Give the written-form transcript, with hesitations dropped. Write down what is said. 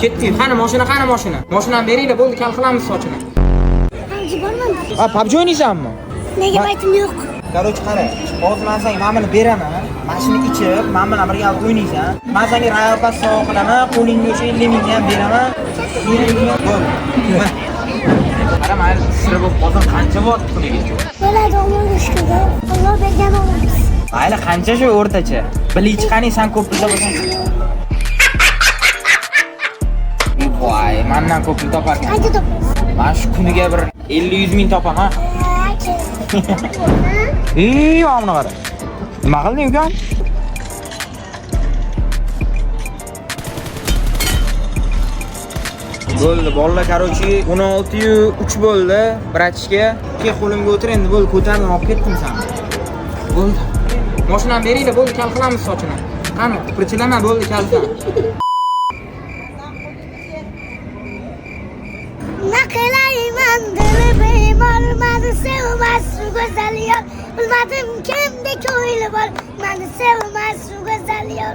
Ketdik. Qani mashina, qani mashina? Mashinani beringlar, bo'ldi, kal qilamiz sochini. Hamji borman. PUBG o'ynaysanmi? Nega baytim yo'q? Qarochi qara. Hozir men senga mana buni beraman. Mashina ichib, men bilan birga o'ynaysan. Men senga rayopaz sovg'a qilaman, qo'lingga o'sha 50 mingni ham beraman. Qara, men sira bo'lib hozir qancha vaqt puliga? Bo'ladi, Allohga shukr. Alloh bergan olamiz. Mayli, qancha shu o'rtacha? Bilik qani sen ko'p pul topasan? Voy, mendan ko'p pul toparkan. Qancha topasiz? Men shu kuniga bir 50-100 ming topaman. Omni qara. Nima qilding ukan? Bo'ldi, bolalar, qarochi 16:03 bo'ldi. Bratishga, ke qo'limga o'tir endi, bo'ldi, ko'tardim, olib ketdim seni. Bo'ldi. Mashinani beringlar, bo'ldi, kal qilamiz sochini. Qani, pirchilama, bo'ldi, kalsan. Nima qilayman, dili bemor, meni sevmas shu go'zal yor. Bilmadim kimda ko'ngli bor, meni sevmas shu go'zal yor.